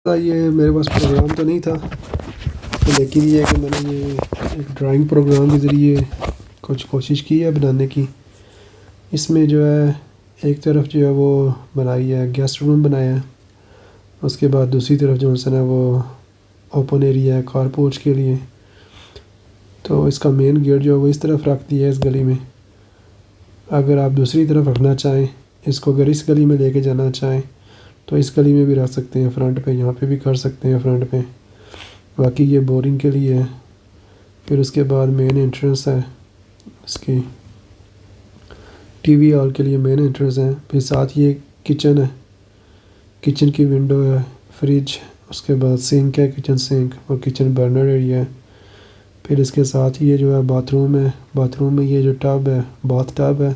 یہ میرے پاس پروگرام تو نہیں تھا، لیکن یہ ہے کہ میں نے یہ ایک ڈرائنگ پروگرام کے ذریعے کچھ کوشش کی ہے بنانے کی۔ اس میں جو ہے ایک طرف جو ہے وہ بنائی ہے گیسٹ روم بنایا ہے، اس کے بعد دوسری طرف جو ہے وہ اوپن ایریا ہے کار پورچ کے لیے۔ تو اس کا مین گیٹ جو ہے وہ اس طرف رکھ دیا ہے اس گلی میں۔ اگر آپ دوسری طرف رکھنا چاہیں، اس کو اگر اس گلی میں لے کے جانا چاہیں تو اس گلی میں بھی رکھ سکتے ہیں، فرنٹ پہ یہاں پہ بھی کر سکتے ہیں فرنٹ پہ۔ باقی یہ بورنگ کے لیے ہے۔ پھر اس کے بعد مین انٹرنس ہے اس کی، ٹی وی ہال کے لیے مین انٹرنس ہے۔ پھر ساتھ یہ کچن ہے، کچن کی ونڈو ہے، فریج، اس کے بعد سنک ہے، کچن سنک اور کچن برنر ایریا ہے۔ پھر اس کے ساتھ یہ جو ہے باتھ روم ہے، باتھ روم میں یہ جو ٹب ہے باتھ ٹب ہے،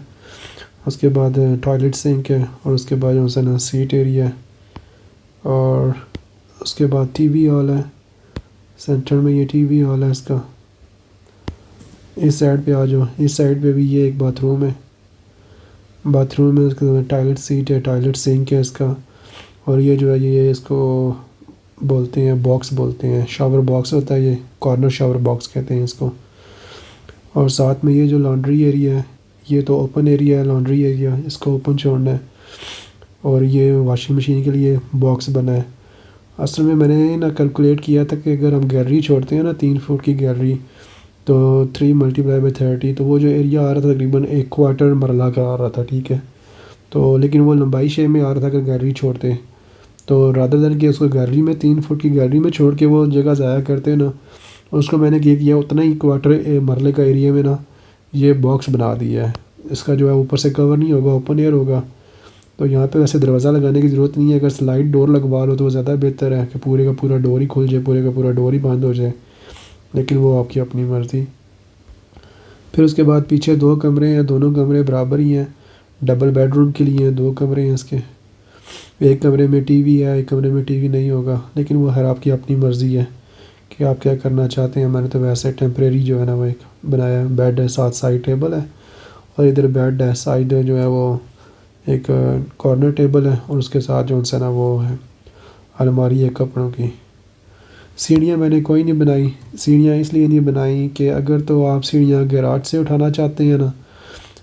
اس کے بعد ٹوائلٹ سنک ہے، اور اس کے بعد جو ہے نا سیٹ ایریا ہے، اور اس کے بعد ٹی وی ہال ہے، سینٹر میں یہ ٹی وی ہال ہے اس کا۔ اس سائڈ پہ آ جاؤ، اس سائڈ پہ بھی یہ ایک باتھ روم ہے، باتھ روم میں اس کے ٹوائلٹ سیٹ ہے، ٹوائلٹ سنک ہے اس کا، اور یہ جو ہے یہ اس کو بولتے ہیں باکس بولتے ہیں، شاور باکس ہوتا ہے، یہ کارنر شاور باکس کہتے ہیں اس کو۔ اور ساتھ میں یہ جو لانڈری ایریا ہے، یہ تو اوپن ایریا ہے، لانڈری ایریا اس کو اوپن چھوڑنا ہے، اور یہ واشنگ مشین کے لیے باکس بنا ہے۔ اصل میں نے نا کیلکولیٹ کیا تھا کہ اگر ہم گیلری چھوڑتے ہیں نا 3 فٹ کی گیلری، تو 3 × 30 تو وہ جو ایریا آ رہا تھا تقریباً 1/4 مرلہ کا آ رہا تھا، ٹھیک ہے۔ تو لیکن وہ لمبائی شے میں آ رہا تھا کہ گیلری چھوڑتے، تو رادر دین کہ اس کو گیلری میں 3 فٹ کی گیلری میں چھوڑ کے وہ جگہ ضائع کرتے نا، اس کو میں نے کیا اتنا ہی 1/4 مرلے کا ایریا میں نا یہ باکس بنا دیا ہے۔ اس کا جو ہے اوپر سے کور نہیں ہوگا، اوپن ایئر ہوگا، تو یہاں پہ ویسے دروازہ لگانے کی ضرورت نہیں ہے۔ اگر سلائڈ ڈور لگوا لو تو وہ زیادہ بہتر ہے کہ پورے کا پورا ڈور ہی کھل جائے، پورے کا پورا ڈور ہی بند ہو جائے، لیکن وہ آپ کی اپنی مرضی۔ پھر اس کے بعد پیچھے 2 کمرے ہیں، دونوں کمرے برابر ہی ہیں، ڈبل بیڈ روم کے لیے 2 کمرے ہیں اس کے۔ ایک کمرے میں ٹی وی ہے، ایک کمرے میں ٹی وی نہیں ہوگا، لیکن وہ ہر آپ کی اپنی مرضی ہے کہ آپ کیا کرنا چاہتے ہیں۔ میں نے تو ویسے ٹیمپریری جو ہے نا وہ ایک بنایا ہے، بیڈ ہے، ساتھ سائڈ ٹیبل ہے، اور ادھر بیڈ ہے، سائڈ جو ہے وہ ایک کارنر ٹیبل ہے، اور اس کے ساتھ جو ہے نا وہ ہے الماری ہے کپڑوں کی۔ سیڑھیاں میں نے کوئی نہیں بنائی، سیڑھیاں اس لیے نہیں بنائی کہ اگر تو آپ سیڑھیاں گیراج سے اٹھانا چاہتے ہیں نا،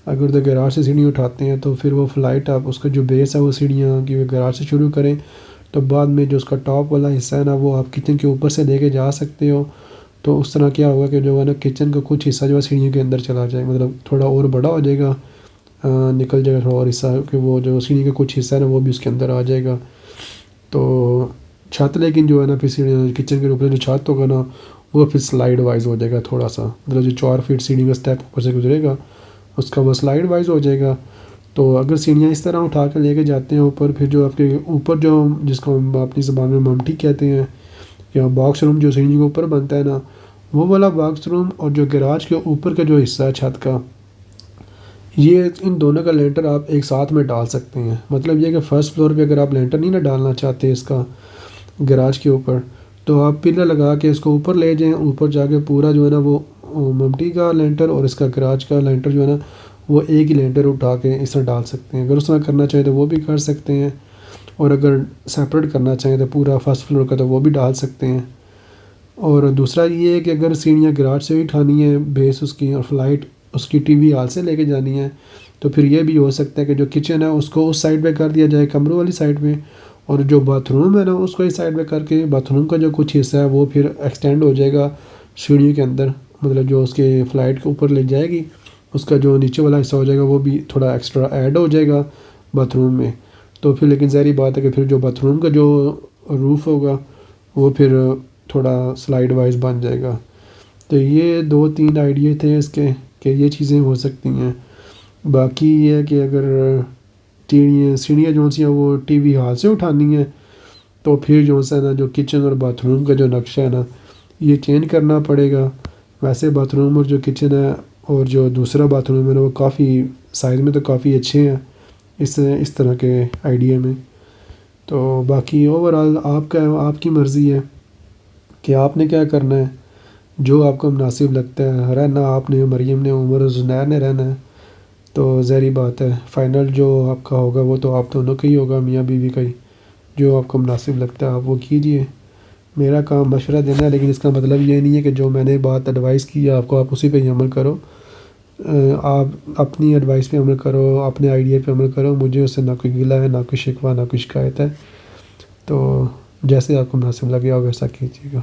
اگر تو گیراج سے سیڑھیاں اٹھاتے ہیں تو پھر وہ فلائٹ آپ اس کا جو بیس ہے وہ سیڑھیاں کی گیراج سے شروع کریں، تو بعد میں جو اس کا ٹاپ والا حصہ ہے نا وہ آپ کچن کے اوپر سے لے کے جا سکتے ہو۔ تو اس طرح کیا ہوگا کہ جو ہے نا کچن کا کچھ حصہ جو ہے سیڑھیوں کے اندر چلا جائے، مطلب تھوڑا اور بڑا ہو جائے گا، نکل جائے گا تھوڑا اور حصہ، کہ وہ جو سیڑھی کا کچھ حصہ ہے نا وہ بھی اس کے اندر آ جائے گا۔ تو چھت لیکن جو ہے نا پھر سیڑھی کچن کے اوپر جو چھت ہوگا نا وہ پھر سلائڈ وائز ہو جائے گا تھوڑا سا، مطلب جو 4 فٹ سیڑھی کا اسٹیپ اوپر سے گزرے گا اس کا وہ سلائڈ وائز ہو جائے گا۔ تو اگر سیڑھیاں اس طرح اٹھا کے لے کے جاتے ہیں اوپر، پھر جو آپ کے اوپر جو جس کو ہم اپنی زبان میں ممٹی کہتے ہیں، یا باکس روم جو سیڑھی کے اوپر بنتا ہے نا، وہ والا باکس روم اور جو گیراج کے اوپر کا جو حصہ ہے چھت کا، یہ ان دونوں کا لینٹر آپ ایک ساتھ میں ڈال سکتے ہیں۔ مطلب یہ کہ فرسٹ فلور پہ اگر آپ لینٹر نہیں نہ ڈالنا چاہتے اس کا گیراج کے اوپر، تو آپ پلر لگا کے اس کو اوپر لے جائیں، اوپر جا کے پورا جو ہے نا وہ ممٹی کا لینٹر اور اس کا گیراج کا لینٹر جو ہے نا وہ ایک ہی لینٹر اٹھا کے اس طرح ڈال سکتے ہیں۔ اگر اس طرح کرنا چاہیں تو وہ بھی کر سکتے ہیں، اور اگر سیپریٹ کرنا چاہیں تو پورا فرسٹ فلور کا تو وہ بھی ڈال سکتے ہیں۔ اور دوسرا یہ ہے کہ اگر سیڑھیاں گراج سے ہی اٹھانی ہے بیس اس کی، اور فلائٹ اس کی ٹی وی ہال سے لے کے جانی ہے، تو پھر یہ بھی ہو سکتا ہے کہ جو کچن ہے اس کو اس سائڈ پہ کر دیا جائے، کمروں والی سائڈ پہ، اور جو باتھ روم ہے نا اس کو اس سائڈ پہ کر کے باتھ روم کا جو کچھ حصہ ہے وہ پھر ایکسٹینڈ ہو جائے گا سیڑھیوں کے اندر، مطلب جو اس کے فلائٹ کے اوپر لے جائے گی اس کا جو نیچے والا حصہ ہو جائے گا وہ بھی تھوڑا ایکسٹرا ایڈ ہو جائے گا باتھ روم میں۔ تو پھر لیکن ظاہری بات ہے کہ پھر جو باتھ روم کا جو روف ہوگا وہ پھر تھوڑا سلائڈ وائز بن جائے گا۔ تو یہ 2-3 آئیڈیا تھے اس کے کہ یہ چیزیں ہو سکتی ہیں۔ باقی یہ ہے کہ اگر سیڑھیاں جو سی ہیں وہ ٹی وی ہال سے اٹھانی ہیں تو پھر جو ہے نا جو کچن اور باتھ روم کا جو نقشہ ہے نا یہ چینج کرنا پڑے گا۔ ویسے باتھ روم اور جو کچن ہے اور جو دوسرا باتھ روم ہے نا وہ کافی سائز میں تو کافی اچھے ہیں اس طرح کے آئیڈیا میں۔ تو باقی اوورآل آپ کی مرضی ہے کہ آپ نے کیا کرنا ہے، جو آپ کو مناسب لگتا ہے۔ رہنا آپ نے، مریم نے، عمر اور زنیر نے رہنا ہے، تو ظاہری بات ہے فائنل جو آپ کا ہوگا وہ تو آپ دونوں کا ہی ہوگا، میاں بیوی کا ہی۔ جو آپ کو مناسب لگتا ہے آپ وہ کیجیے. میرا کام مشورہ دینا ہے، لیکن اس کا مطلب یہ نہیں ہے کہ جو میں نے بات ایڈوائس کی ہے آپ اسی پہ ہی عمل کرو. آپ اپنی ایڈوائس پہ عمل کرو، اپنے آئیڈیا پہ عمل کرو. مجھے اس سے نہ کوئی گلہ ہے، نہ کوئی شکوہ، نہ کوئی شکایت ہے. تو جیسے آپ کو مناسب لگے آپ ویسا کیجیے گا.